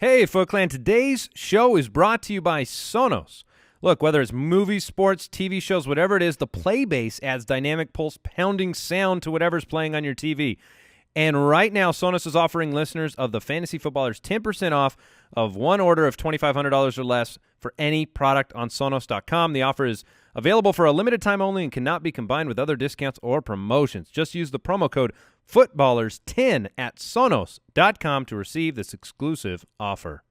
Hey, Foot Clan, today's show is brought to you by Sonos. Look, whether it's movies, sports, TV shows, whatever it is, the Playbase adds dynamic pulse pounding sound to whatever's playing on your TV. And right now, Sonos is offering listeners of the Fantasy Footballers 10% off of one order of $2,500 or less for any product on Sonos.com. The offer is available for a limited time only and cannot be combined with other discounts or promotions. Just use the promo code Footballers10 at Sonos.com to receive this exclusive offer.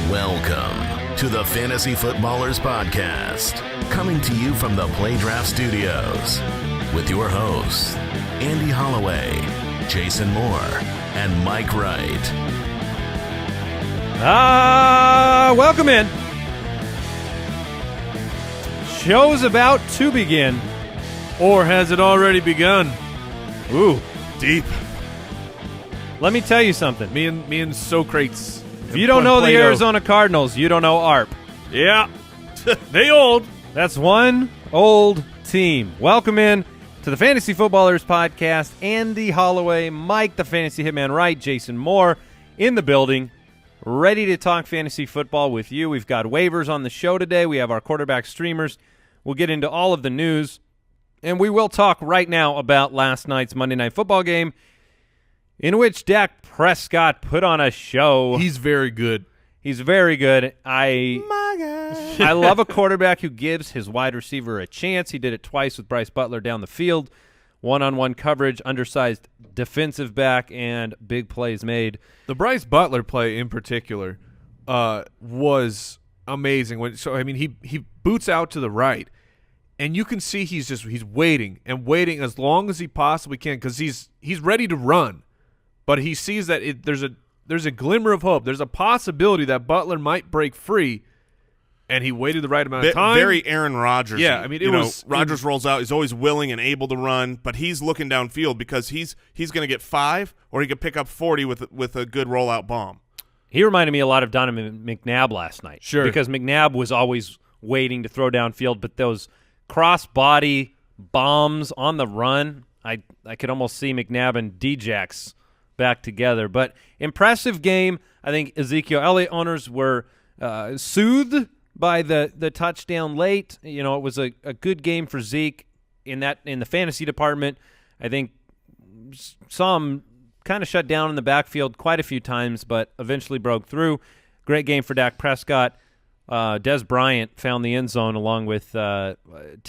Welcome to the Fantasy Footballers Podcast, coming to you from the Redraft Studios with your hosts, Andy Holloway, Jason Moore, and Mike Wright. Welcome in. Show's about to begin. Or has it already begun? Ooh. Deep. Let me tell you something. Me and Socrates. If you don't know the Arizona Cardinals, you don't know ARP. Yeah. They old. That's one old team. Welcome in to the Fantasy Footballers Podcast. Andy Holloway, Mike, the Fantasy Hitman Wright, Jason Moore in the building, ready to talk fantasy football with you. We've got waivers on the show today. We have our quarterback streamers. We'll get into all of the news, and we will talk right now about last night's Monday Night Football game in which Dak Prescott put on a show. He's very good. He's very good. I love a quarterback who gives his wide receiver a chance. He did it twice with Bryce Butler down the field. One-on-one coverage, undersized defensive back, and big plays made. The Bryce Butler play in particular was amazing. He boots out to the right, and you can see he's waiting and waiting as long as he possibly can because he's ready to run, but he sees that there's a glimmer of hope. There's a possibility that Butler might break free. And he waited the right amount of time. Very Aaron Rodgers. Yeah, I mean, Rodgers rolls out. He's always willing and able to run, but he's looking downfield because he's going to get 5, or he could pick up 40 with a good rollout bomb. He reminded me a lot of Donovan McNabb last night. Sure. Because McNabb was always waiting to throw downfield, but those cross-body bombs on the run, I could almost see McNabb and Djax back together. But impressive game. I think Ezekiel Elliott owners were soothed by the touchdown late. You know, it was a good game for Zeke in the fantasy department. I think saw him kind of shut down in the backfield quite a few times, but eventually broke through. Great game for Dak Prescott. Des Bryant found the end zone along with 10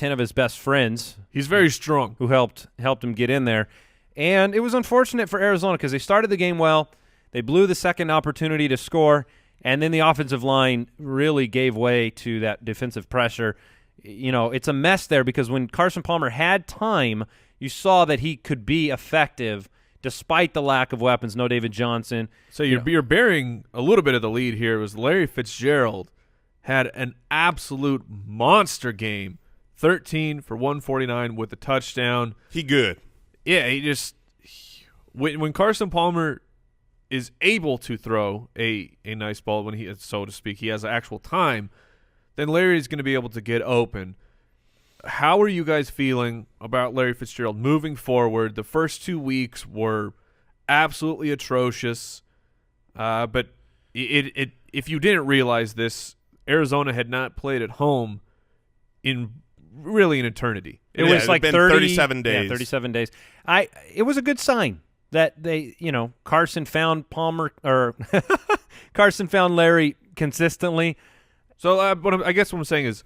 of his best friends. He's very strong. Who helped him get in there. And it was unfortunate for Arizona because they started the game well. They blew the second opportunity to score, and then the offensive line really gave way to that defensive pressure. You know, it's a mess there because when Carson Palmer had time, you saw that he could be effective despite the lack of weapons. No David Johnson. So you're bearing a little bit of the lead here. It was Larry Fitzgerald had an absolute monster game, 13 for 149 with a touchdown. He good. Yeah, when Carson Palmer is able to throw a nice ball when he, so to speak, he has actual time, then Larry's going to be able to get open. How are you guys feeling about Larry Fitzgerald moving forward? The first 2 weeks were absolutely atrocious, but if you didn't realize this, Arizona had not played at home in an eternity. It was like 37 days. Yeah, 37 days. It was a good sign that they, Carson found Palmer or Carson found Larry consistently. So I guess what I'm saying is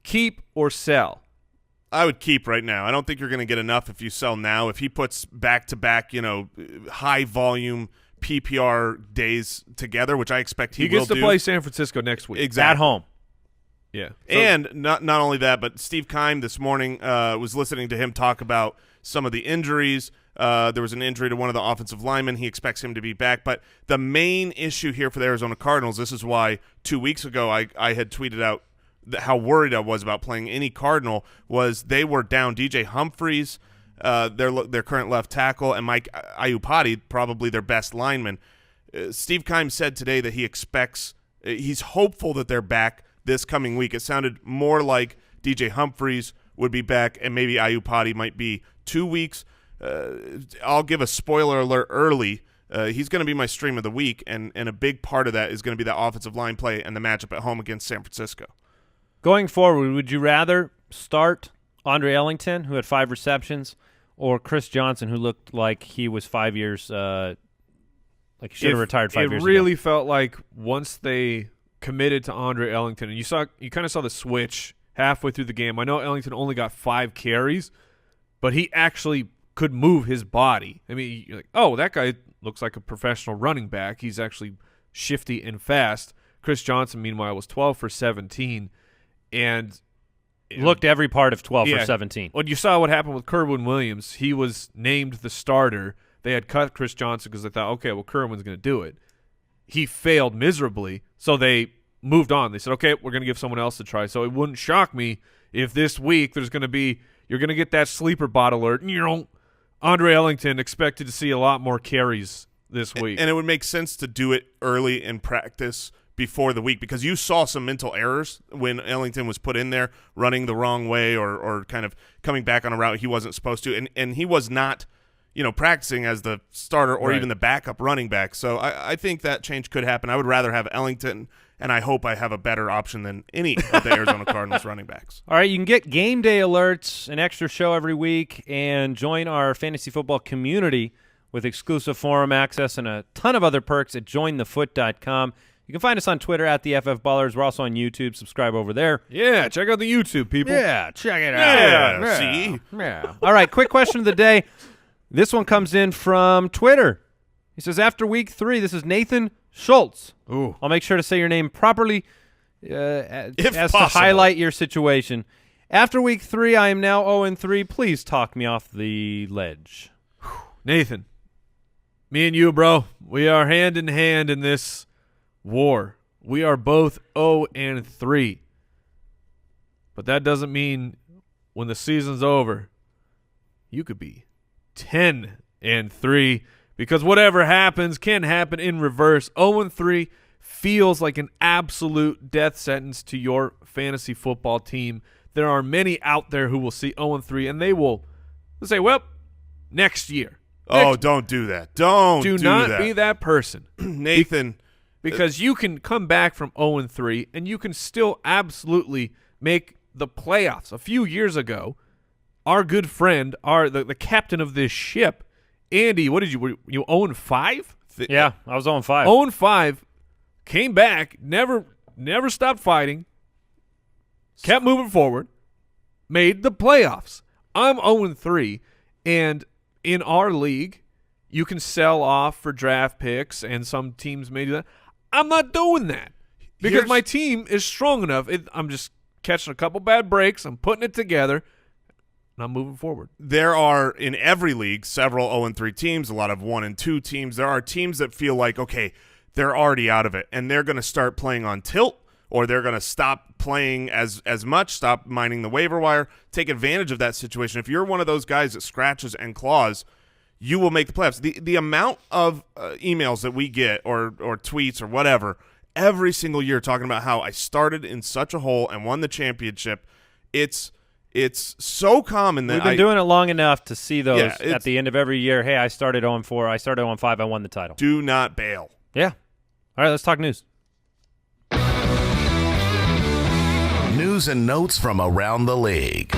keep or sell. I would keep right now. I don't think you're going to get enough if you sell now. If he puts back-to-back, high volume PPR days together, which I expect he will do. He gets to play San Francisco next week. Exactly. At home. Yeah. So, and not only that, but Steve Keim this morning was listening to him talk about some of the injuries. There was an injury to one of the offensive linemen. He expects him to be back. But the main issue here for the Arizona Cardinals, this is why 2 weeks ago I had tweeted out how worried I was about playing any Cardinal, was they were down DJ Humphries, their current left tackle, and Mike Iupati, probably their best lineman. Steve Keim said today that he's hopeful that they're back this coming week. It sounded more like DJ Humphries would be back and maybe Iupati might be 2 weeks. I'll give a spoiler alert early. He's going to be my stream of the week, and a big part of that is going to be the offensive line play and the matchup at home against San Francisco. Going forward, would you rather start Andre Ellington, who had 5 receptions, or Chris Johnson, who looked like he was 5 years like he should have retired 5 years ago? It really felt like once they committed to Andre Ellington, and you kind of saw the switch halfway through the game. I know Ellington only got 5 carries, but he actually could move his body. I mean, you're like, oh, that guy looks like a professional running back. He's actually shifty and fast. Chris Johnson, meanwhile, was 12 for 17, and looked every part of 12 for 17. When you saw what happened with Kerwin Williams, he was named the starter. They had cut Chris Johnson because they thought, okay, well, Kerwin's going to do it. He failed miserably, so they moved on. They said, okay, we're going to give someone else a try. So it wouldn't shock me if this week you're going to get that sleeper bot alert. Andre Ellington expected to see a lot more carries this week. And it would make sense to do it early in practice before the week, because you saw some mental errors when Ellington was put in there running the wrong way or kind of coming back on a route he wasn't supposed to. And he was not, practicing as the starter or even the backup running back. So I think that change could happen. I would rather have Ellington, and I hope I have a better option than any of the Arizona Cardinals running backs. All right, you can get game day alerts, an extra show every week, and join our fantasy football community with exclusive forum access and a ton of other perks at jointhefoot.com. You can find us on Twitter at the FF Ballers. We're also on YouTube. Subscribe over there. Yeah, check out the YouTube, people. Yeah, check it out. Yeah, see? Yeah. All right, quick question of the day. This one comes in from Twitter. He says, after week 3, this is Nathan Schultz. Ooh. I'll make sure to say your name properly as possible. to highlight your situation. After week 3, I am now 0-3. Please talk me off the ledge. Nathan, me and you, bro, we are hand in hand in this war. We are both 0-3. But that doesn't mean when the season's over, you could be 10-3, because whatever happens can happen in reverse. 0-3 feels like an absolute death sentence to your fantasy football team. There are many out there who will see 0-3, and they will say, well, next year. Don't do that. Do not that. be that person. Nathan. Because you can come back from 0-3, and you can still absolutely make the playoffs. A few years ago, our good friend, the captain of this ship, Andy, what did you? Were you 0-5? Yeah, I was 0-5. 0-5, came back, never stopped fighting, kept moving forward, made the playoffs. I'm 0-3, and in our league, you can sell off for draft picks, and some teams may do that. I'm not doing that because my team is strong enough. I'm just catching a couple bad breaks. I'm putting it together. And I'm moving forward. There are, in every league, several 0-3 teams, a lot of 1-2 teams. There are teams that feel like, okay, they're already out of it, and they're going to start playing on tilt, or they're going to stop playing as much, stop mining the waiver wire, take advantage of that situation. If you're one of those guys that scratches and claws, you will make the playoffs. The amount of emails that we get or tweets or whatever every single year talking about how I started in such a hole and won the championship, it's so common that we've been doing it long enough to see those at the end of every year. Hey, I started 0-4. I started 0-5. I won the title. Do not bail. Yeah. All right, let's talk news. News and notes from around the league.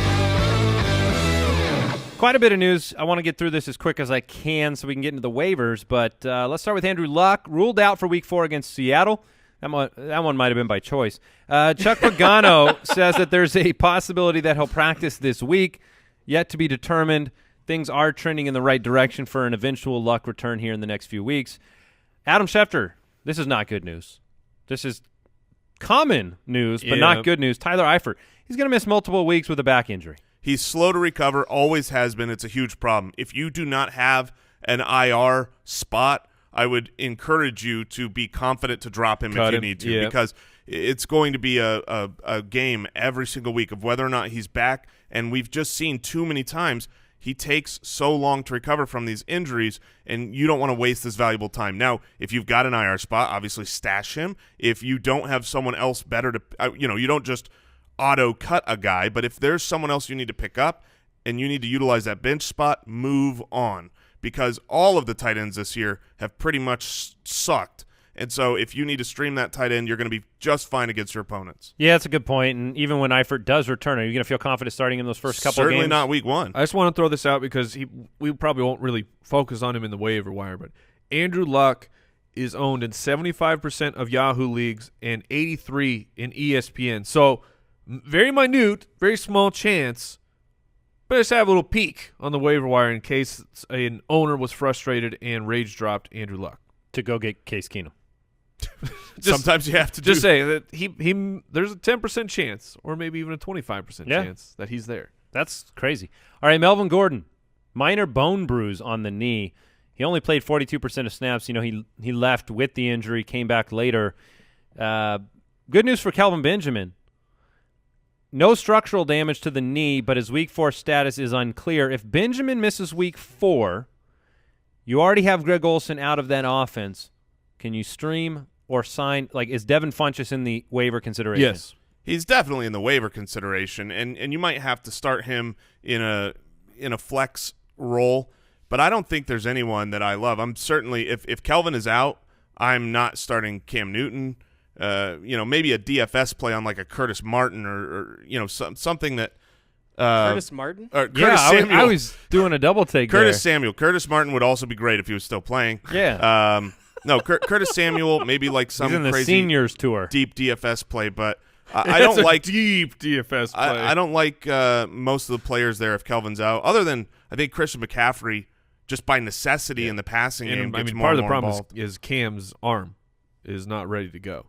Quite a bit of news. I want to get through this as quick as I can so we can get into the waivers. But let's start with Andrew Luck. Ruled out for Week 4 against Seattle. That one might have been by choice. Chuck Pagano says that there's a possibility that he'll practice this week. Yet to be determined. Things are trending in the right direction for an eventual Luck return here in the next few weeks. Adam Schefter, this is not good news. This is common news, but not good news. Tyler Eifert, he's going to miss multiple weeks with a back injury. He's slow to recover, always has been. It's a huge problem. If you do not have an IR spot, I would encourage you to be confident to drop him if you need to, because it's going to be a game every single week of whether or not he's back, and we've just seen too many times he takes so long to recover from these injuries, and you don't want to waste this valuable time. Now, if you've got an IR spot, obviously stash him. If you don't have someone else better to you don't just auto-cut a guy, but if there's someone else you need to pick up, and you need to utilize that bench spot, move on, because all of the tight ends this year have pretty much sucked. And so if you need to stream that tight end, you're going to be just fine against your opponents. Yeah, that's a good point. And even when Eifert does return, are you going to feel confident starting him those first couple of games? Certainly not week 1. I just want to throw this out because we probably won't really focus on him in the waiver wire, but Andrew Luck is owned in 75% of Yahoo leagues and 83 in ESPN. So very minute, very small chance, but just have a little peek on the waiver wire in case an owner was frustrated and rage dropped Andrew Luck. To go get Case Keenum. Sometimes you have to just say that he there's a 10% chance or maybe even a 25% chance that he's there. That's crazy. All right, Melvin Gordon, minor bone bruise on the knee. He only played 42% of snaps. You know, he left with the injury, came back later. Good news for Kelvin Benjamin. No structural damage to the knee, but his week 4 status is unclear. If Benjamin misses week 4, you already have Greg Olsen out of that offense. Can you stream or sign? Like, is Devin Funchess in the waiver consideration? Yes. He's definitely in the waiver consideration, and you might have to start him in a flex role, but I don't think there's anyone that I love. I'm certainly, if Kelvin is out, I'm not starting Cam Newton. Maybe a DFS play on like a Curtis Martin or something that Curtis Martin? Curtis Samuel. I was doing a double take Curtis there. Samuel. Curtis Martin would also be great if he was still playing. Yeah. No, Curtis Samuel, maybe like some He's in the crazy seniors tour. deep DFS play, but I don't like deep DFS play. I don't like most of the players there if Kelvin's out, other than I think Christian McCaffrey, just by necessity in the passing game, gets more part and of the more problem involved. is Cam's arm is not ready to go.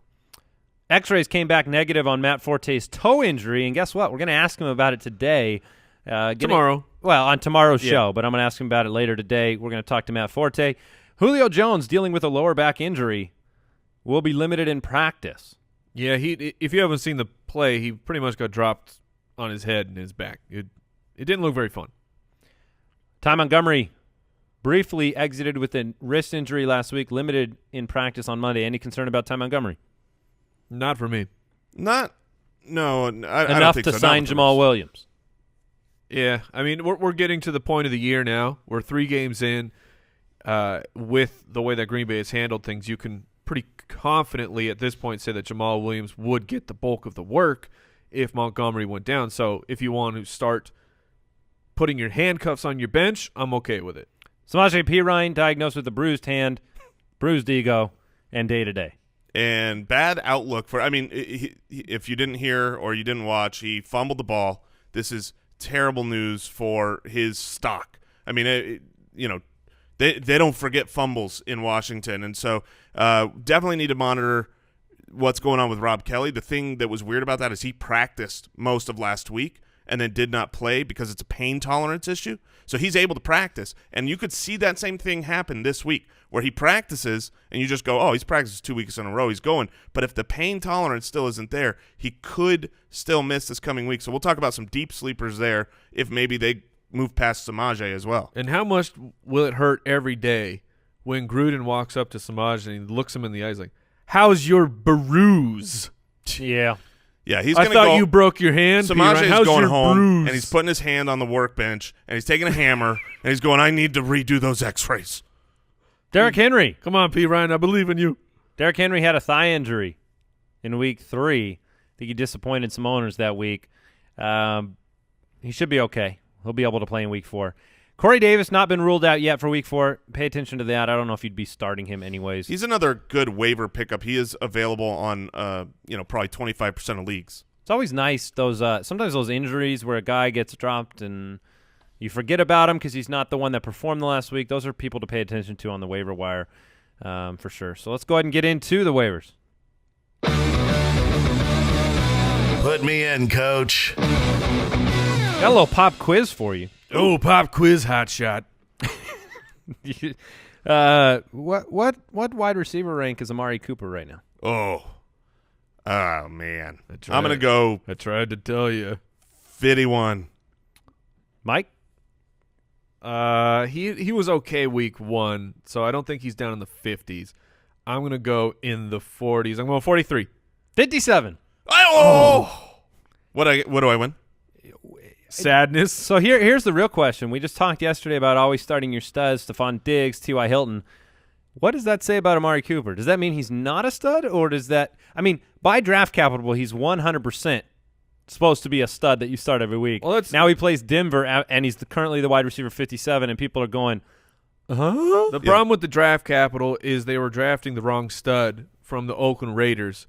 X-rays came back negative on Matt Forte's toe injury, and guess what? We're going to ask him about it today. Tomorrow. Well, on tomorrow's show, but I'm going to ask him about it later today. We're going to talk to Matt Forte. Julio Jones, dealing with a lower back injury, will be limited in practice. Yeah, if you haven't seen the play, he pretty much got dropped on his head and his back. It didn't look very fun. Ty Montgomery briefly exited with a wrist injury last week, limited in practice on Monday. Any concern about Ty Montgomery? Not for me. No, I don't Enough think to so. sign Jamal Williams. Yeah, I mean, we're getting to the point of the year now. We're 3 games in. With the way that Green Bay has handled things, you can pretty confidently at this point say that Jamal Williams would get the bulk of the work if Montgomery went down. So if you want to start putting your handcuffs on your bench, I'm okay with it. Samaje Perine diagnosed with a bruised hand, bruised ego, and day-to-day. And bad outlook for – I mean, if you didn't hear or you didn't watch, he fumbled the ball. This is terrible news for his stock. I mean, they don't forget fumbles in Washington. And so definitely need to monitor what's going on with Rob Kelly. The thing that was weird about that is he practiced most of last week and then did not play because it's a pain tolerance issue. So he's able to practice. And you could see that same thing happen this week where he practices and you just go, oh, he's practiced 2 weeks in a row. He's going. But if the pain tolerance still isn't there, he could still miss this coming week. So we'll talk about some deep sleepers there if maybe they move past Samaje as well. And how much will it hurt every day when Gruden walks up to Samaje and he looks him in the eyes like, how's your bruise? Yeah. Yeah, he's I going to go. thought you broke your hand. Samaje is How's going your home, bruise? and he's putting his hand on the workbench, and he's taking a hammer, and he's going, I need to redo those x-rays. Derrick Henry. Come on, P. Ryan, I believe in you. Derrick Henry had a thigh injury in week 3. I think he disappointed some owners that week. He should be okay. He'll be able to play in week 4. Corey Davis not been ruled out yet for week 4. Pay attention to that. I don't know if you'd be starting him anyways. He's another good waiver pickup. He is available on probably 25% of leagues. It's always nice sometimes those injuries where a guy gets dropped and you forget about him because he's not the one that performed the last week. Those are people to pay attention to on the waiver wire for sure. So let's go ahead and get into the waivers. Put me in, Coach. Got a little pop quiz for you. Oh, pop quiz hot shot. What wide receiver rank is Amari Cooper right now? Oh man. I'm going to go I tried to tell you. 51. Mike? He was okay week 1, so I don't think he's down in the 50s. I'm going to go in the 40s. I'm going 43. 57. Oh! What do I win? sadness. So here's the real question. We just talked yesterday about always starting your studs, Stephon Diggs, T.Y. Hilton. What does that say about Amari Cooper? Does that mean he's not a stud, or does that – I mean, by draft capital, he's 100% supposed to be a stud that you start every week. Well, now he plays Denver, and he's currently the wide receiver 57, and people are going, The problem with the draft capital is they were drafting the wrong stud from the Oakland Raiders,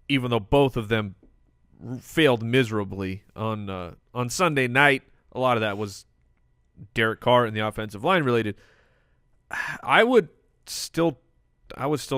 even though both of them failed miserably on Sunday night. A lot of that was Derrick Carr and the offensive line related. I would still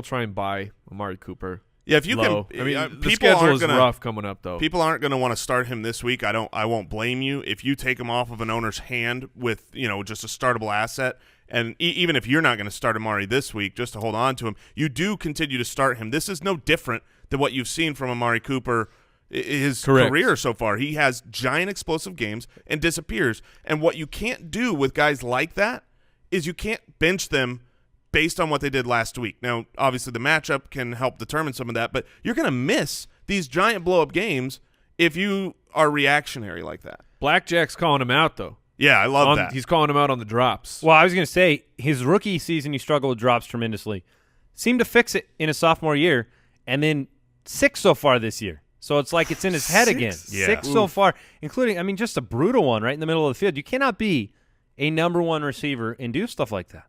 try and buy Amari Cooper. Yeah, if you low. can. I mean, the people schedule is gonna, rough coming up, though. People aren't going to want to start him this week. I won't blame you if you take him off of an owner's hand with just a startable asset. And even if you're not going to start Amari this week, just to hold on to him, you do continue to start him. This is no different than what you've seen from Amari Cooper his career so far. He has giant explosive games and disappears. And what you can't do with guys like that is you can't bench them based on what they did last week. Now, obviously, the matchup can help determine some of that, but you're going to miss these giant blow-up games if you are reactionary like that. Blackjack's calling him out, though. Yeah, I love that. He's calling him out on the drops. well, I was going to say, his rookie season, he struggled with drops tremendously. Seemed to fix it in his sophomore year, and then 6 so far this year. So it's like it's in his head again. Yeah. 6 so far, including, just a brutal one right in the middle of the field. You cannot be a number one receiver and do stuff like that.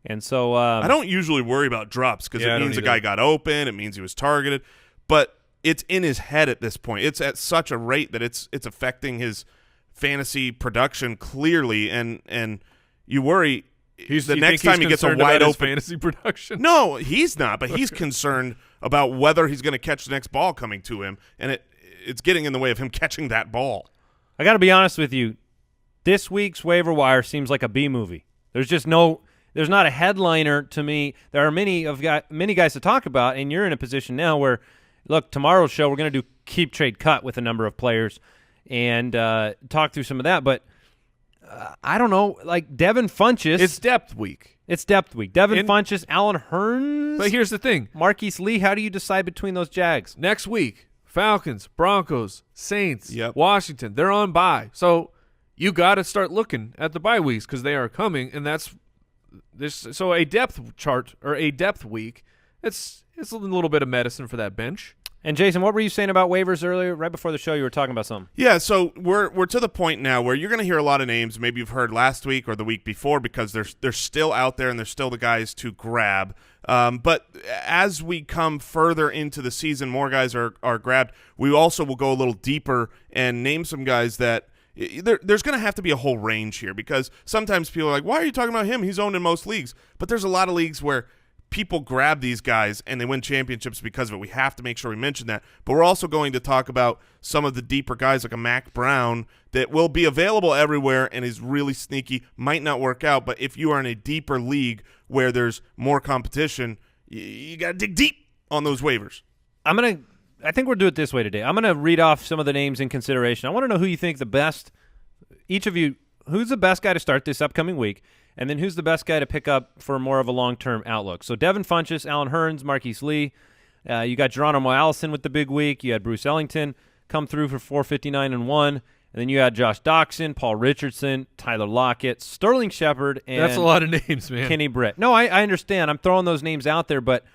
And so I don't usually worry about drops because it means the guy got open. It means he was targeted. But it's in his head at this point. It's at such a rate that it's affecting his fantasy production clearly. And you worry the next time he gets a wide open fantasy production. No, he's not. But he's concerned about whether he's going to catch the next ball coming to him. And it's getting in the way of him catching that ball. I got to be honest with you. This week's waiver wire seems like a B movie. There's not a headliner to me. There are many guys to talk about, and you're in a position now where, look, tomorrow's show we're going to do keep, trade, cut with a number of players and talk through some of that. But I don't know, like Devin Funchess. It's depth week. Devin Funchess, Alan Hearns. But here's the thing. Marquise Lee, how do you decide between those Jags? Next week, Falcons, Broncos, Saints, Yep. Washington, they're on bye. So you got to start looking at the bye weeks because they are coming, and that's so a depth chart or a depth week, it's a little bit of medicine for that bench. And Jason, what were you saying about waivers earlier? Right before the show, you were talking about something. Yeah, so we're to the point now where you're going to hear a lot of names maybe you've heard last week or the week before because they're still out there and they're still the guys to grab. But as we come further into the season, more guys are grabbed. We also will go a little deeper and name some guys that there's going to have to be a whole range here because sometimes people are like, why are you talking about him? He's owned in most leagues. But there's a lot of leagues where people grab these guys and they win championships because of it. We have to make sure we mention that. But we're also going to talk about some of the deeper guys like a Mac Brown that will be available everywhere and is really sneaky, might not work out. But if you are in a deeper league where there's more competition, you got to dig deep on those waivers. I think we'll do it this way today. I'm going to read off some of the names in consideration. I want to know who you think each of you, who's the best guy to start this upcoming week, and then who's the best guy to pick up for more of a long-term outlook. So Devin Funchess, Alan Hearns, Marquise Lee. You got Geronimo Allison with the big week. You had Bruce Ellington come through for 459 and 1. And then you had Josh Doxson, Paul Richardson, Tyler Lockett, Sterling Shepard, and that's a lot of names, man. Kenny Britt. No, I understand. I'm throwing those names out there, but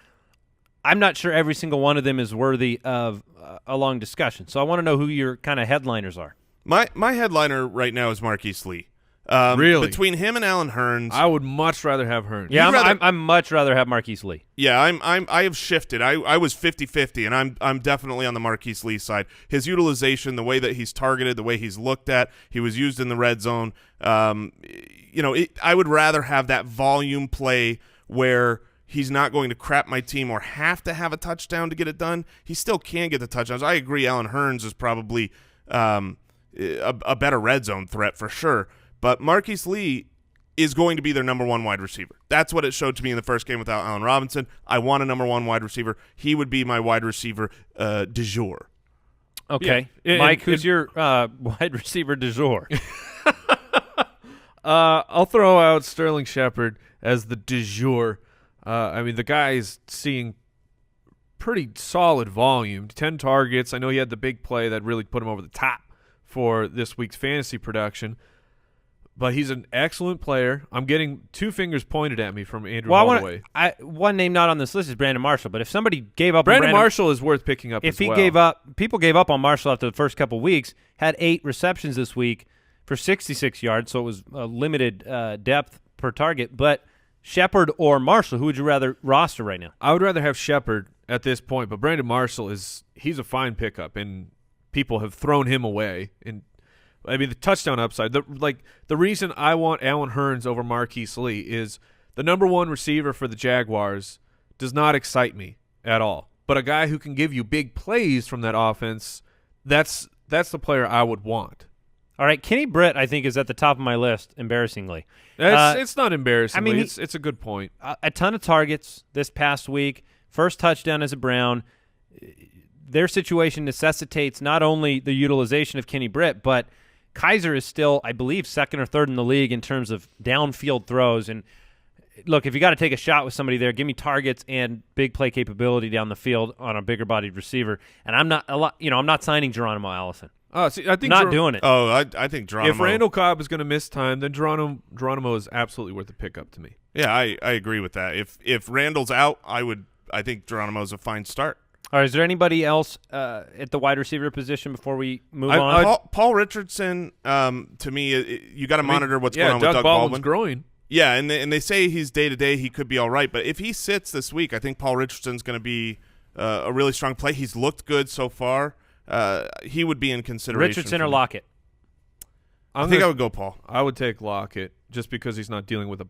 I'm not sure every single one of them is worthy of a long discussion. So I want to know who your kind of headliners are. My headliner right now is Marquise Lee. Really? Between him and Alan Hearns, I would much rather have Hearns. Yeah, I'm much rather have Marquise Lee. Yeah, I have shifted. I was 50-50, and I'm definitely on the Marquise Lee side. His utilization, the way that he's targeted, the way he's looked at, he was used in the red zone. I would rather have that volume play where he's not going to crap my team or have to have a touchdown to get it done. He still can get the touchdowns. I agree Alan Hearns is probably a better red zone threat for sure. But Marquise Lee is going to be their number one wide receiver. That's what it showed to me in the first game without Allen Robinson. I want a number one wide receiver. He would be my wide receiver du jour. Okay. Yeah. Mike, who's your wide receiver du jour? I'll throw out Sterling Shepard as the du jour. The guy is seeing pretty solid volume, 10 targets. I know he had the big play that really put him over the top for this week's fantasy production. But he's an excellent player. I'm getting 2 fingers pointed at me from Andrew Holloway. One name not on this list is Brandon Marshall, but if somebody gave up Brandon Marshall is worth picking up if as well. People gave up on Marshall after the first couple weeks, had 8 receptions this week for 66 yards, so it was a limited depth per target. But Shepard or Marshall, who would you rather roster right now? I would rather have Shepard at this point, but Brandon Marshall he's a fine pickup, and people have thrown him away. And I mean, the touchdown upside, the reason I want Allen Hurns over Marquise Lee is the number 1 receiver for the Jaguars does not excite me at all. But a guy who can give you big plays from that offense, that's the player I would want. All right, Kenny Britt, I think, is at the top of my list, embarrassingly. It's not embarrassing. I mean, it's a good point. A ton of targets this past week. First touchdown as a Brown. Their situation necessitates not only the utilization of Kenny Britt, but Kaiser is still, I believe, 2nd or 3rd in the league in terms of downfield throws. And look, if you got to take a shot with somebody there, give me targets and big play capability down the field on a bigger bodied receiver. And I'm not signing Geronimo Allison. I think not doing it. Oh, I think Geronimo. If Randall Cobb is going to miss time, then Geronimo is absolutely worth a pickup to me. Yeah, I agree with that. If Randall's out, I think Geronimo's a fine start. All right, is there anybody else at the wide receiver position before we move on? Paul Richardson, to me, you got to monitor what's going on with Doug Baldwin's Baldwin. growing. Yeah, and they say he's day-to-day. He could be all right. But if he sits this week, I think Paul Richardson's going to be a really strong play. He's looked good so far. He would be in consideration. Richardson or Lockett? I think I would go Paul. I would take Lockett just because he's not dealing with a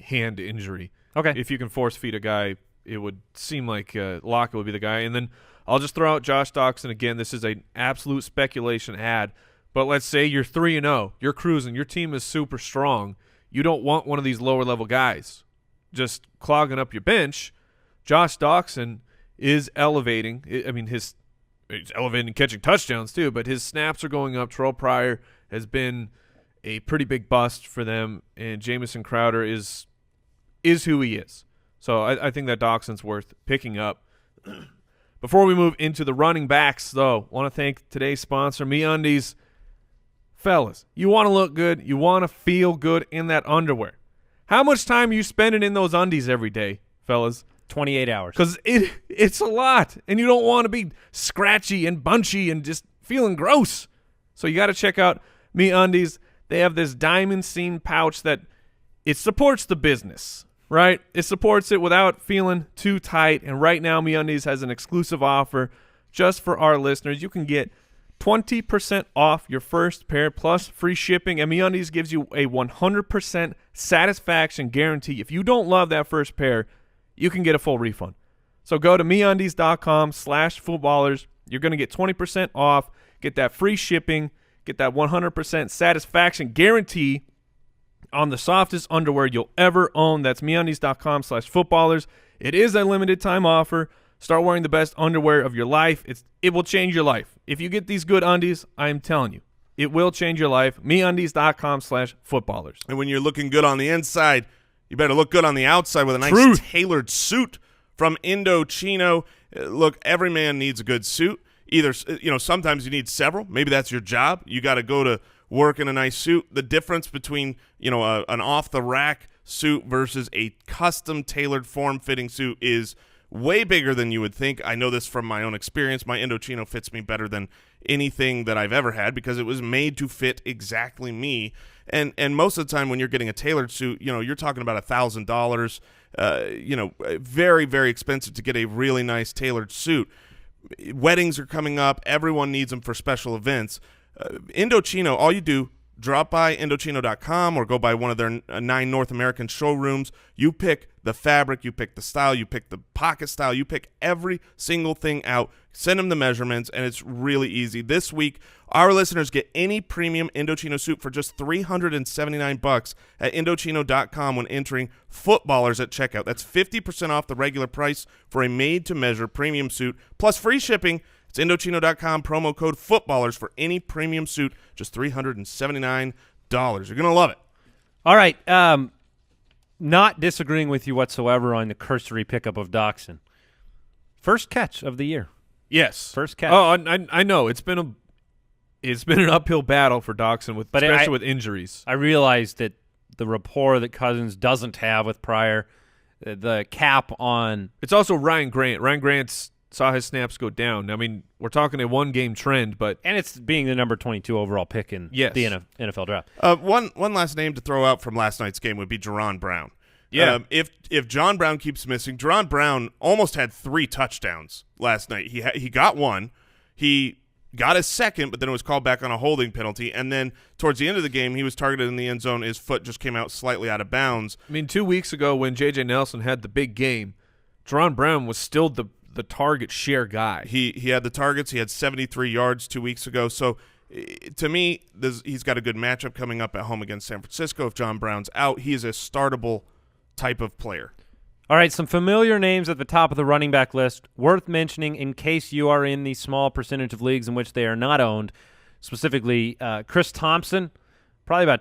hand injury. Okay. If you can force feed a guy, it would seem like Lockett would be the guy. And then I'll just throw out Josh Doxson again. This is an absolute speculation ad. But let's say you're 3-0. You're cruising. Your team is super strong. You don't want one of these lower-level guys just clogging up your bench. Josh Doxson is elevating. I mean, he's elevating catching touchdowns too, but his snaps are going up. Terrell Pryor has been a pretty big bust for them, and Jamison Crowder is who he is. So I think that Doxson's worth picking up. Before we move into the running backs, though, want to thank today's sponsor, MeUndies. Fellas, you want to look good. You want to feel good in that underwear. How much time are you spending in those undies every day, fellas? 28 hours. Because it's a lot, and you don't want to be scratchy and bunchy and just feeling gross. So you got to check out MeUndies. They have this diamond seam pouch that it supports the business, right? It supports it without feeling too tight. And right now, MeUndies has an exclusive offer just for our listeners. You can get 20% off your first pair plus free shipping, and MeUndies gives you a 100% satisfaction guarantee. If you don't love that first pair, you can get a full refund. So go to MeUndies.com/footballers. You're going to get 20% off, get that free shipping, get that 100% satisfaction guarantee on the softest underwear you'll ever own. That's MeUndies.com/footballers. It is a limited time offer. Start wearing the best underwear of your life. It will change your life. If you get these good undies, I am telling you, it will change your life. MeUndies.com/footballers. And when you're looking good on the inside, you better look good on the outside with a nice tailored suit from Indochino. Look, every man needs a good suit. Either, sometimes you need several. Maybe that's your job. You got to go to work in a nice suit. The difference between, an off-the-rack suit versus a custom-tailored form-fitting suit is way bigger than you would think. I know this from my own experience. My Indochino fits me better than anything that I've ever had because it was made to fit exactly me. And most of the time when you're getting a tailored suit, you're talking about $1,000, very, very expensive to get a really nice tailored suit. Weddings are coming up. Everyone needs them for special events. Indochino, all you do, drop by Indochino.com or go by one of their 9 North American showrooms. You pick the fabric, you pick the style, you pick the pocket style, you pick every single thing out. Send them the measurements, and it's really easy. This week, our listeners get any premium Indochino suit for just $379 at Indochino.com when entering Footballers at checkout. That's 50% off the regular price for a made-to-measure premium suit, plus free shipping. It's Indochino.com, promo code Footballers for any premium suit, just $379. You're going to love it. All right. Not disagreeing with you whatsoever on the cursory pickup of Doxson. First catch of the year. Yes. First catch. Oh, I know. It's been it's been an uphill battle for Dawson, especially with injuries. I realized that the rapport that Cousins doesn't have with Pryor, the cap on. It's also Ryan Grant. Ryan Grant saw his snaps go down. I mean, we're talking a one-game trend, but and it's being the number 22 overall pick in the NFL draft. One last name to throw out from last night's game would be Jerron Brown. Yeah. If John Brown keeps missing, Jerron Brown almost had 3 touchdowns last night. He got one. He got his second, but then it was called back on a holding penalty. And then towards the end of the game, he was targeted in the end zone. His foot just came out slightly out of bounds. I mean, 2 weeks ago when J.J. Nelson had the big game, Jerron Brown was still the target share guy. He had the targets. He had 73 yards 2 weeks ago. So to me, he's got a good matchup coming up at home against San Francisco. If John Brown's out, he is a startable type of player. All right, some familiar names at the top of the running back list worth mentioning in case you are in the small percentage of leagues in which they are not owned, specifically Chris Thompson, probably about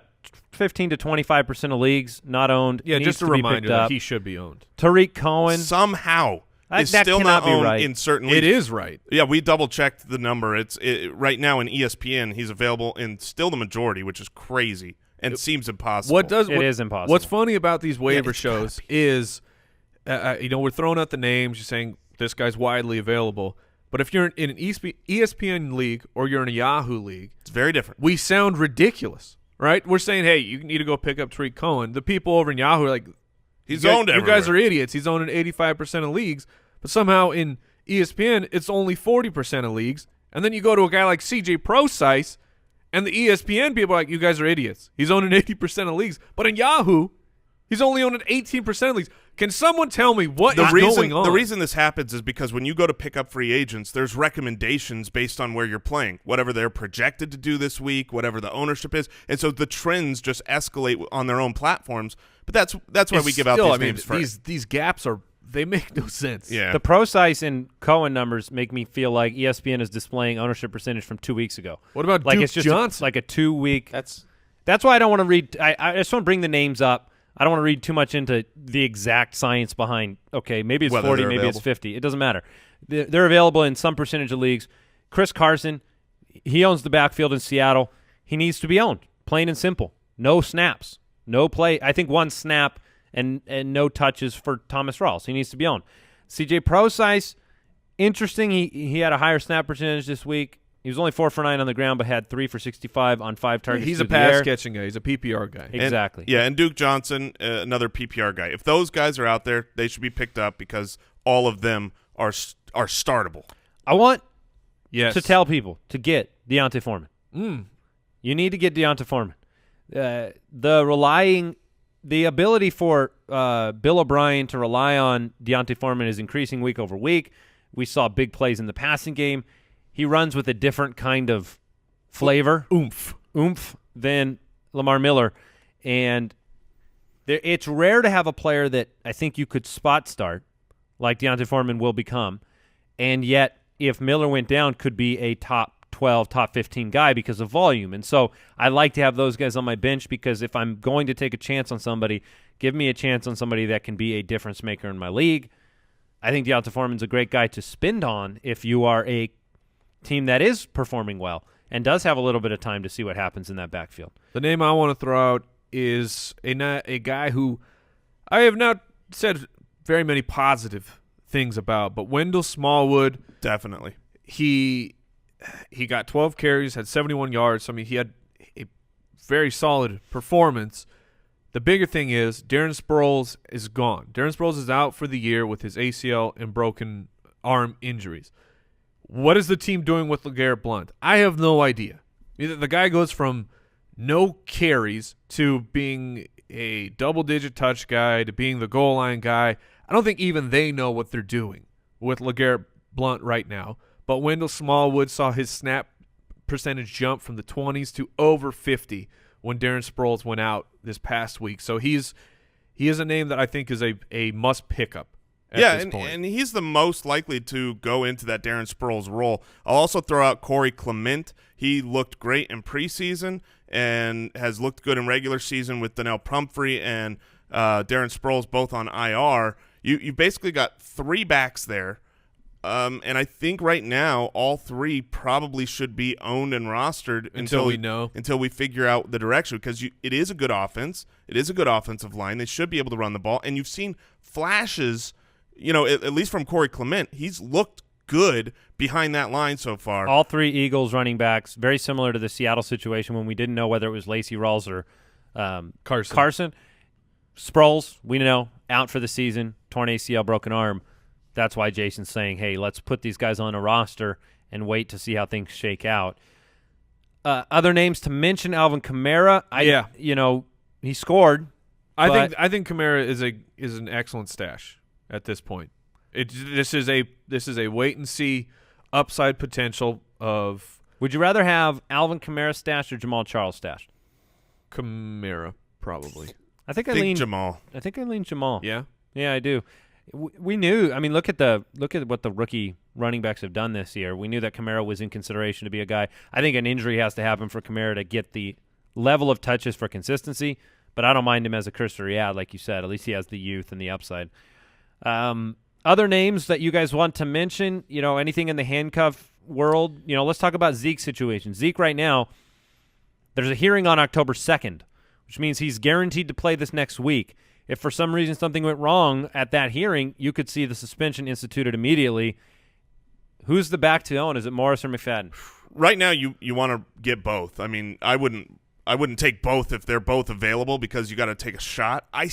15 to 25% of leagues not owned. Yeah, needs just a to be reminder picked that up. he should be owned. Tariq Cohen. Somehow is that still cannot not be owned right. in certain leagues. It is right. Yeah, we double-checked the number. It's right now in ESPN, he's available in still the majority, which is crazy and seems impossible. It is impossible. What's funny about these waiver shows is, we're throwing out the names, you're saying this guy's widely available. But if you're in an ESPN league or you're in a Yahoo league, It's very different. we sound ridiculous, right? We're saying, hey, you need to go pick up Tariq Cohen. The people over in Yahoo are like, He's you guys, owned you everywhere. guys are idiots. He's owned in 85% of leagues. But somehow in ESPN, it's only 40% of leagues. And then you go to a guy like CJ Procise, and the ESPN people are like, you guys are idiots. He's owned in 80% of leagues. But in Yahoo, he's only owned in 18% of leagues. Can someone tell me what is going on? The reason this happens is because when you go to pick up free agents, there's recommendations based on where you're playing, whatever they're projected to do this week, whatever the ownership is. And so the trends just escalate on their own platforms. But that's why we give out these names first. These gaps they make no sense. Yeah. The Procise and Cohen numbers make me feel like ESPN is displaying ownership percentage from 2 weeks ago. What about like Duke it's just Johnson? like a 2 week. That's why I don't want to read. I just want to bring the names up. I don't want to read too much into the exact science behind, okay, maybe it's Whether 40, they're maybe available. it's 50. It doesn't matter. They're available in some percentage of leagues. Chris Carson, he owns the backfield in Seattle. He needs to be owned, plain and simple. No snaps, no play. I think 1 snap and no touches for Thomas Rawls. He needs to be owned. CJ Procise, interesting. He had a higher snap percentage this week. He was only 4 for 9 on the ground, but had 3 for 65 on 5 targets. He's a through the air. pass-catching guy. He's a PPR guy. Exactly. And Duke Johnson, another PPR guy. If those guys are out there, they should be picked up because all of them are startable. I want Yes. to tell people to get Deontay Foreman. You need to get Deontay Foreman. The ability for Bill O'Brien to rely on Deontay Foreman is increasing week over week. We saw big plays in the passing game. He runs with a different kind of flavor, oomph than Lamar Miller, and it's rare to have a player that I think you could spot start like Deontay Foreman will become, and yet if Miller went down, could be a top 12, top 15 guy because of volume. And so I like to have those guys on my bench because if I'm going to take a chance on somebody, give me a chance on somebody that can be a difference maker in my league. I think Deontay Foreman's a great guy to spend on if you are a team that is performing well and does have a little bit of time to see what happens in that backfield. The name I want to throw out is a guy who I have not said very many positive things about, but Wendell Smallwood. Definitely. He got 12 carries, had 71 yards. I mean, he had a very solid performance. The bigger thing is Darren Sproles is gone. Darren Sproles is out for the year with his ACL and broken arm injuries. What is the team doing with LeGarrette Blount? I have no idea. The guy goes from no carries to being a double-digit touch guy to being the goal line guy. I don't think even they know what they're doing with LeGarrette Blount right now. But Wendell Smallwood saw his snap percentage jump from the 20s to over 50 when Darren Sproles went out this past week. So he is a name that I think is a must pickup. And he's the most likely to go into that Darren Sproles role. I'll also throw out Corey Clement. He looked great in preseason and has looked good in regular season with Donnell Pumphrey and Darren Sproles both on IR. You basically got 3 backs there And I think right now all three probably should be owned and rostered until we figure out the direction, because it is a good offense. It is a good offensive line. They should be able to run the ball. And you've seen flashes, at least from Corey Clement. He's looked good behind that line so far. All three Eagles running backs, very similar to the Seattle situation when we didn't know whether it was Lacey Rawls or Carson. Sproles, we know, out for the season, torn ACL, broken arm. That's why Jason's saying, hey, let's put these guys on a roster and wait to see how things shake out. Other names to mention, Alvin Kamara. He scored. I think Kamara is an excellent stash at this point. This is a wait and see upside potential of. Would you rather have Alvin Kamara stashed or Jamal Charles stashed? Kamara, probably. I think I lean Jamal. I think I lean Jamal. Yeah, I do. We knew. I mean, look at what the rookie running backs have done this year. We knew that Kamara was in consideration to be a guy. I think an injury has to happen for Kamara to get the level of touches for consistency. But I don't mind him as a cursory ad, like you said. At least he has the youth and the upside. Other names that you guys want to mention? Anything in the handcuff world? Let's talk about Zeke's situation. Zeke right now, there's a hearing on October 2nd, which means he's guaranteed to play this next week. If for some reason something went wrong at that hearing, you could see the suspension instituted immediately. Who's the back to own? Is it Morris or McFadden? Right now, you want to get both. I mean, I wouldn't take both if they're both available, because you got to take a shot. I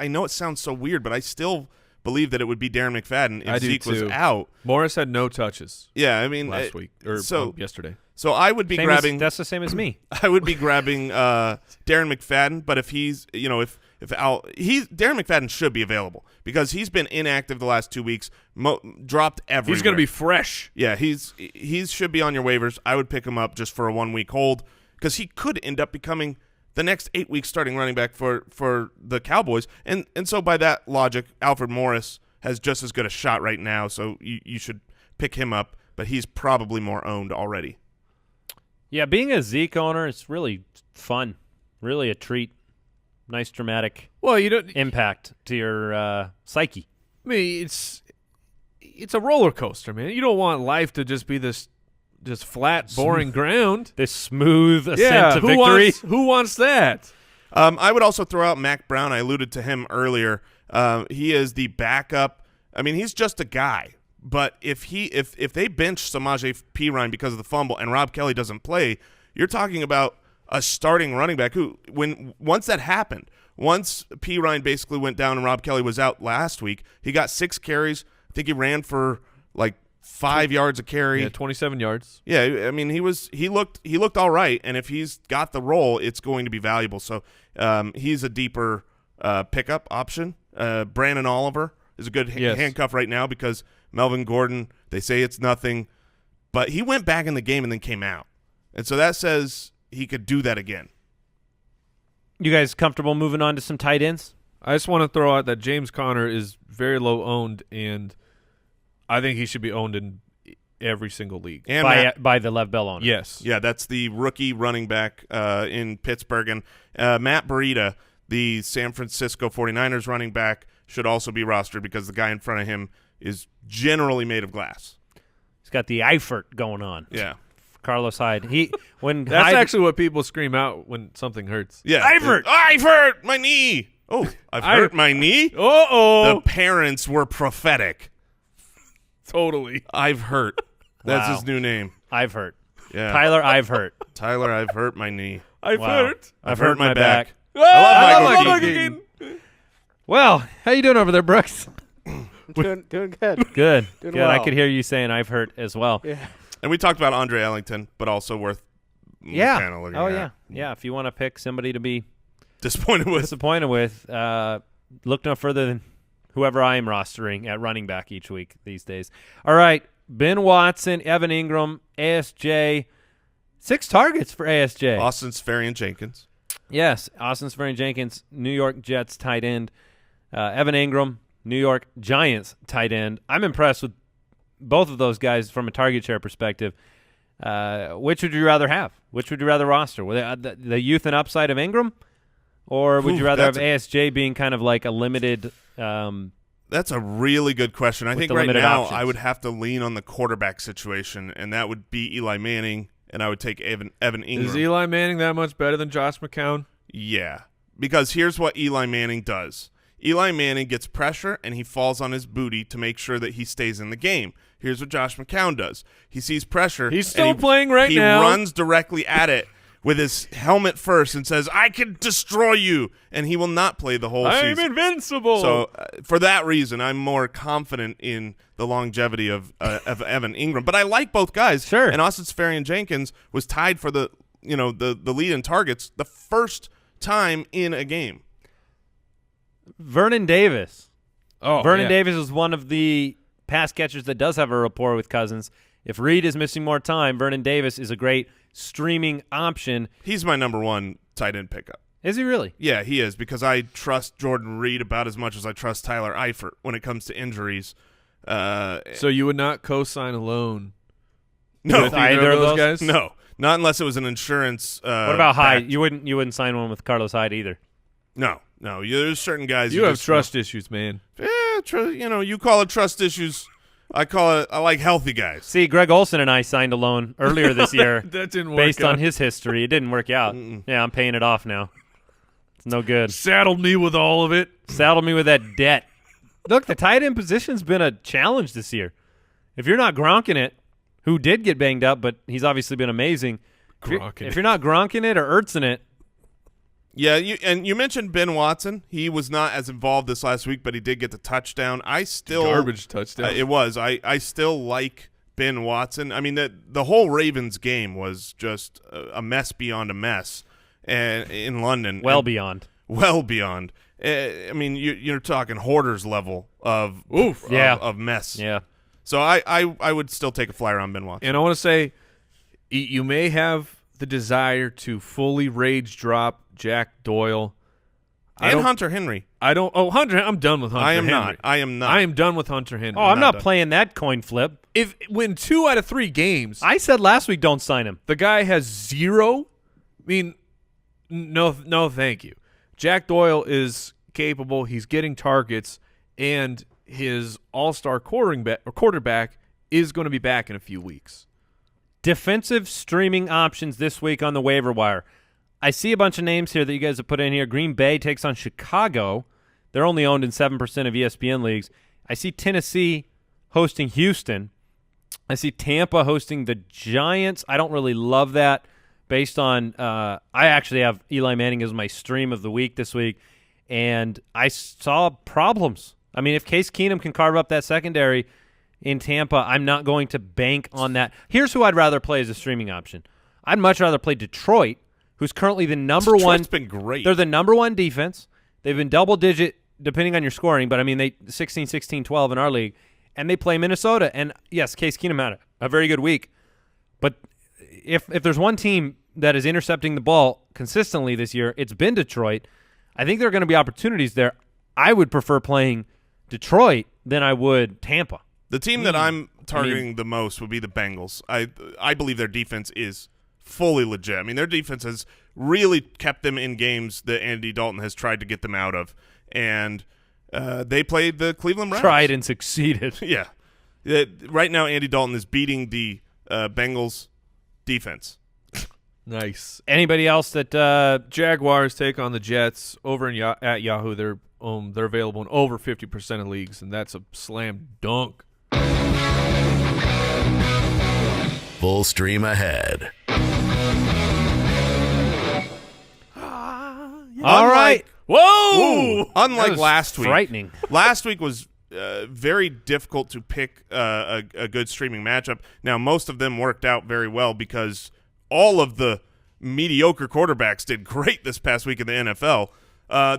know it sounds so weird, but I still believe that it would be Darren McFadden if Zeke was out. Morris had no touches. Yeah, I mean last week or yesterday. So I would be grabbing. That's the same as me. I would be grabbing Darren McFadden, but if he's Darren McFadden should be available because he's been inactive the last 2 weeks, dropped everywhere. He's going to be fresh. Yeah, he should be on your waivers. I would pick him up just for a 1 week hold because he could end up becoming the next 8 weeks starting running back for the Cowboys. And so by that logic, Alfred Morris has just as good a shot right now, so you should pick him up, but he's probably more owned already. Yeah, being a Zeke owner, it's really fun, really a treat. Nice dramatic impact to your psyche. I mean, it's a roller coaster, man. You don't want life to just be this just flat, boring ground. This smooth ascent to victory. Who wants that? I would also throw out Mac Brown. I alluded to him earlier. He is the backup. I mean, he's just a guy. But if they bench Samaje Perine because of the fumble and Rob Kelly doesn't play, you're talking about a starting running back who, once that happened, once Perine basically went down and Rob Kelly was out last week, he got 6 carries. I think he ran for like 5 yards a carry. Yeah, 27 yards. Yeah, I mean he looked all right, and if he's got the role, it's going to be valuable. So he's a deeper pickup option. Brandon Oliver is a good handcuff right now because Melvin Gordon, they say it's nothing, but he went back in the game and then came out. And so that says he could do that again. You guys comfortable moving on to some tight ends? I just want to throw out that James Conner is very low owned, and I think he should be owned in every single league. And by the Lev Bell owner. Yes. Yeah, that's the rookie running back in Pittsburgh. And Matt Breida, the San Francisco 49ers running back, should also be rostered because the guy in front of him is generally made of glass. He's got the Eifert going on. Yeah. Carlos Hyde. That's actually what people scream out when something hurts. Yeah. Eifert, my knee. Oh, I've hurt my knee? Uh-oh. The parents were prophetic. Totally. I've hurt. That's his new name. I've hurt. Yeah. Tyler, I've hurt. Tyler, I've hurt my knee. I've hurt. I've hurt my back. I love Michael Keaton. Keaton. Well, how you doing over there, Brooks? Doing good. Good. Doing Good. well. I could hear you saying I've hurt as well. Yeah. And we talked about Andre Ellington, but also worth kind of looking at. Yeah. Yeah. If you want to pick somebody to be disappointed with, look no further than whoever I am rostering at running back each week these days. All right. Ben Watson, Evan Ingram, ASJ. 6 targets for ASJ. Austin Seferian-Jenkins. Yes. Austin Seferian-Jenkins, New York Jets tight end. Evan Ingram, New York Giants tight end. I'm impressed with both of those guys from a target share perspective. Which would you rather have? Which would you rather roster? The youth and upside of Ingram? Or would you rather have ASJ being kind of like a limited That's a really good question. I With think the right limited now options. I would have to lean on the quarterback situation, and that would be Eli Manning, and I would take Evan Ingram. Is Eli Manning that much better than Josh McCown? Yeah, because here's what Eli Manning does. Eli Manning gets pressure, and he falls on his booty to make sure that he stays in the game. Here's what Josh McCown does. He sees pressure. He's and still playing right now. He runs directly at it with his helmet first and says, I can destroy you, and he will not play the whole I'm season. invincible. So for that reason, I'm more confident in the longevity of Evan Ingram. But I like both guys. Sure. And Austin Seferian-Jenkins was tied for the lead in targets the first time in a game. Vernon Davis. Vernon Davis is one of the pass catchers that does have a rapport with Cousins. If Reed is missing more time, Vernon Davis is a great streaming option. He's my number one tight end pickup. Is he really? Yeah, he is, because I trust Jordan Reed about as much as I trust Tyler Eifert when it comes to injuries. So you would not co-sign a loan No, with either of those guys? No, not unless it was an insurance. What about Hyde? backed. You wouldn't sign one with Carlos Hyde either. No. There's certain guys You have just trust issues, man. you call it trust issues. I like healthy guys. See, Greg Olson and I signed a loan earlier this year That didn't work based out. on his history. It didn't work out. Yeah, I'm paying it off now. It's no good. Saddled me with all of it. Saddled me with that debt. Look, the tight end position's been a challenge this year. If you're not Gronking it, who did get banged up, but he's obviously been amazing. If you're not Gronking it or Ertzing it, Yeah, you mentioned Ben Watson. He was not as involved this last week, but he did get the touchdown. I still Garbage touchdown. It was. I still like Ben Watson. I mean, the whole Ravens game was just a mess beyond a mess, and in London, well beyond. well beyond. I mean, you're talking hoarders level of mess. Yeah. So I would still take a flyer on Ben Watson. And I want to say, you may have the desire to fully rage drop Jack Doyle And Hunter Henry. Hunter. I'm done with Hunter. I am Henry. not. I am not. I am done with Hunter Henry. Oh, I'm not done. playing that coin flip. If win 2 out of 3 games, I said last week don't sign him. the guy has 0. I mean, no, thank you. Jack Doyle is capable. He's getting targets, and his all-star quarterback is going to be back in a few weeks. Defensive streaming options this week on the waiver wire. I see a bunch of names here that you guys have put in here. Green Bay takes on Chicago. They're only owned in 7% of ESPN leagues. I see Tennessee hosting Houston. I see Tampa hosting the Giants. I don't really love that based on I actually have Eli Manning as my stream of the week this week, and I saw problems. I mean, if Case Keenum can carve up that secondary in Tampa, I'm not going to bank on that. Here's who I'd rather play as a streaming option. I'd much rather play Detroit, who's currently the number Detroit's one. It's been great. They're the number one defense. They've been double-digit, depending on your scoring, but I mean, they 16, 16, 12 in our league, and they play Minnesota. And yes, Case Keenum had a very good week, but if there's one team that is intercepting the ball consistently this year, it's been Detroit. I think there are going to be opportunities there. I would prefer playing Detroit than I would Tampa. The team that I'm targeting the most would be the Bengals. I believe their defense is fully legit. I mean, their defense has really kept them in games that Andy Dalton has tried to get them out of. And they played the Cleveland Browns. Tried and succeeded. Yeah. Right now, Andy Dalton is beating the Bengals defense. Nice. Anybody else that Jaguars take on the Jets over at Yahoo. They're available in over 50% of leagues, and that's a slam dunk. Full stream ahead. all right. Whoa! Unlike That was last week. frightening. Last week was very difficult to pick a good streaming matchup. Now, most of them worked out very well because all of the mediocre quarterbacks did great this past week in the NFL.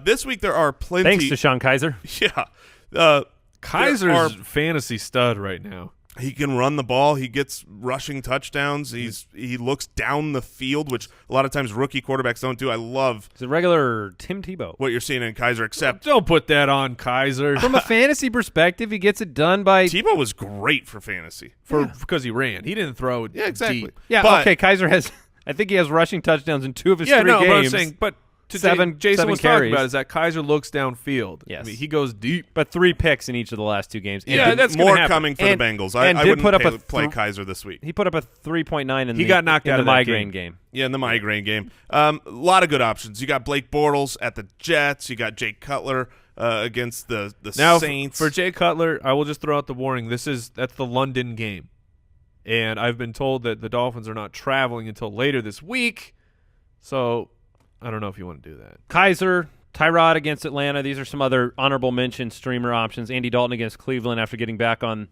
This week there are plenty. Thanks to Sean Kaiser. Yeah. Kaiser's fantasy stud right now. He can run the ball. He gets rushing touchdowns. He looks down the field, which a lot of times rookie quarterbacks don't do. I love It's a regular Tim Tebow. what you're seeing in Kaiser, except Don't put that on Kaiser From a fantasy perspective, he gets it done by Tebow was great for fantasy. because he ran. He didn't throw Yeah, exactly. deep. Yeah, But- okay, Kaiser has I think he has rushing touchdowns in 2 of his 3 But I'm games. saying, but seven Jason was talking carries. about is that Kaiser looks downfield. Yes. I mean, he goes deep. But 3 picks in each of the last 2 games. And Yeah, that's more gonna happen. coming for And- the Bengals. and I did wouldn't put up play Kaiser this week. He put up a 3.9 in He got knocked out the of that migraine game. Yeah, in the migraine game. A lot of good options. You got Blake Bortles at the Jets. You got Jake Cutler against the Now, Saints. for Jay Cutler, I will just throw out the warning. That's the London game. And I've been told that the Dolphins are not traveling until later this week. So I don't know if you want to do that. Kaiser, Tyrod against Atlanta. These are some other honorable mention streamer options. Andy Dalton against Cleveland after getting back on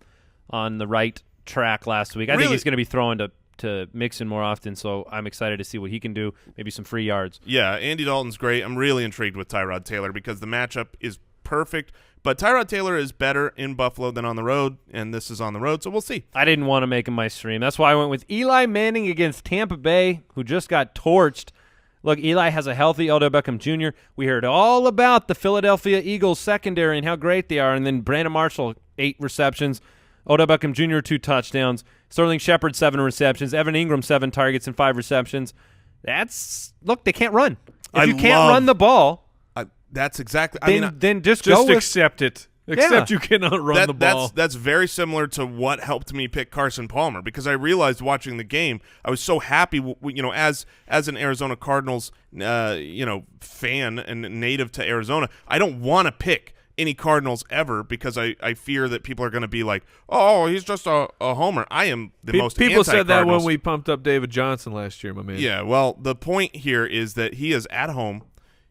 the right track last week. I think he's going to be throwing to Mixon more often, so I'm excited to see what he can do. Maybe some free yards. Yeah, Andy Dalton's great. I'm really intrigued with Tyrod Taylor because the matchup is perfect. But Tyrod Taylor is better in Buffalo than on the road, and this is on the road, so we'll see. I didn't want to make him my stream. That's why I went with Eli Manning against Tampa Bay, who just got torched. Look, Eli has a healthy Odell Beckham Jr. We heard all about the Philadelphia Eagles secondary and how great they are, and then Brandon Marshall, 8 receptions. Odell Beckham Jr., 2 touchdowns. Sterling Shepard, 7 receptions. Evan Ingram, 7 targets and 5 receptions. Look, they can't run. If you can't run the ball, that's exactly. then just Just go accept it. Except you cannot run the ball. That's very similar to what helped me pick Carson Palmer because I realized watching the game, I was so happy. As an Arizona Cardinals, fan and native to Arizona, I don't want to pick any Cardinals ever because I fear that people are going to be like, oh, he's just a homer. I am the most People said that when anti-Cardinals. we pumped up David Johnson last year, my man. Yeah, well, the point here is that he is at home.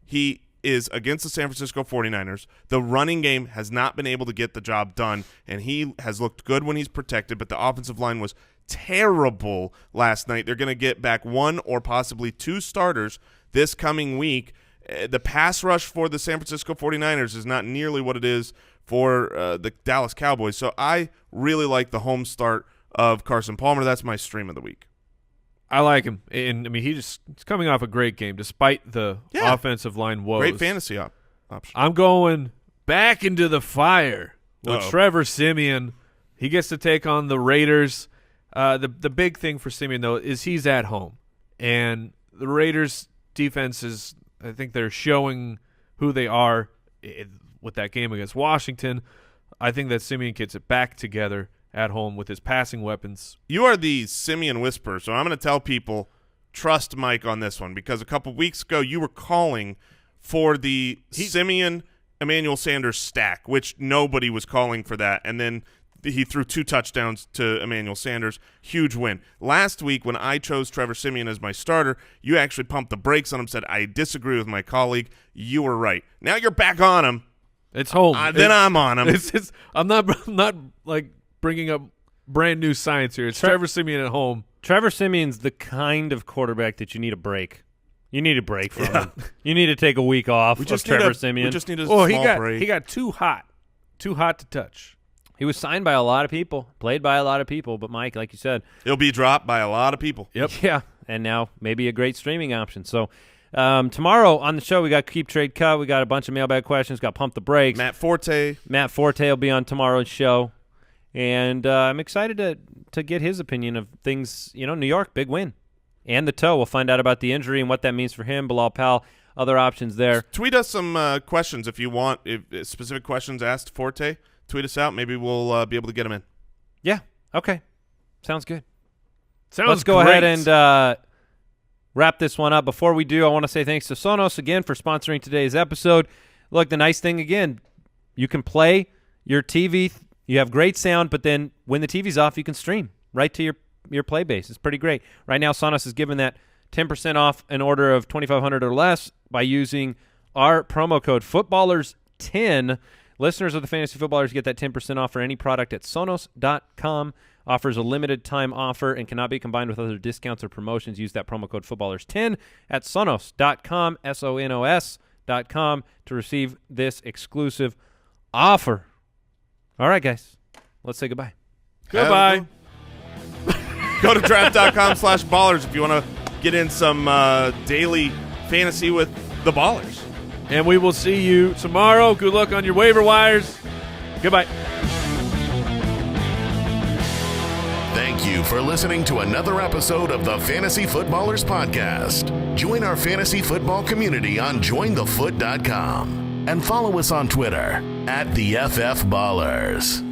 He is against the San Francisco 49ers. The running game has not been able to get the job done, and he has looked good when he's protected, but the offensive line was terrible last night. They're going to get back 1 or possibly 2 starters this coming week. The pass rush for the San Francisco 49ers is not nearly what it is for the Dallas Cowboys, so I really like the home start of Carson Palmer. That's my stream of the week. I like him. And, I mean, he's coming off a great game despite the offensive line woes. Great fantasy option. I'm going back into the fire with Trevor Siemian. He gets to take on the Raiders. The big thing for Siemian, though, is he's at home. And the Raiders' defense is, I think they're showing who they are with that game against Washington. I think that Siemian gets it back together at home with his passing weapons. You are the Simeon whisperer, so I'm going to tell people, trust Mike on this one, because a couple weeks ago you were calling for the Simeon Emmanuel Sanders stack, which nobody was calling for that, and then he threw 2 touchdowns to Emmanuel Sanders. Huge win. Last week when I chose Trevor Siemian as my starter, you actually pumped the brakes on him, said, I disagree with my colleague. You were right. Now you're back on him. It's home. Then I'm on him. I'm not like bringing up brand new science here. It's Trevor Siemian at home. Trevor Siemian's the kind of quarterback that you need a break. You need a break from him. You need to take a week off of Trevor Siemian. We just need a small break. He got too hot to touch. He was signed by a lot of people, played by a lot of people, but Mike, like you said, He'll be dropped by a lot of people. Yep. Yeah, and now maybe a great streaming option. So tomorrow on the show, we got Keep Trade Cut. We got a bunch of mailbag questions. Got Pump the Brakes. Matt Forte will be on tomorrow's show. And I'm excited to get his opinion of things. New York, big win. And the toe. We'll find out about the injury and what that means for him. Bilal Powell, other options there. Tweet us some questions if you want. If specific questions asked Forte, tweet us out. Maybe we'll be able to get them in. Yeah. Okay. Sounds good. Let's go ahead and wrap this one up. Before we do, I want to say thanks to Sonos again for sponsoring today's episode. Look, the nice thing, again, you can play your TV. You have great sound, but then when the TV's off, you can stream right to your play base. It's pretty great. Right now, Sonos is giving that 10% off an order of $2,500 or less by using our promo code Footballers10. Listeners of the Fantasy Footballers get that 10% off for any product at Sonos.com. Offers a limited time offer and cannot be combined with other discounts or promotions. Use that promo code Footballers10 at Sonos.com, SONOS.com, to receive this exclusive offer. All right, guys. Let's say goodbye. Goodbye. Go to draft.com/ballers if you want to get in some daily fantasy with the Ballers. And we will see you tomorrow. Good luck on your waiver wires. Goodbye. Thank Thank you for listening to another episode of the Fantasy Footballers Podcast. Join our fantasy football community on jointhefoot.com and follow us on Twitter @TheFFBallers.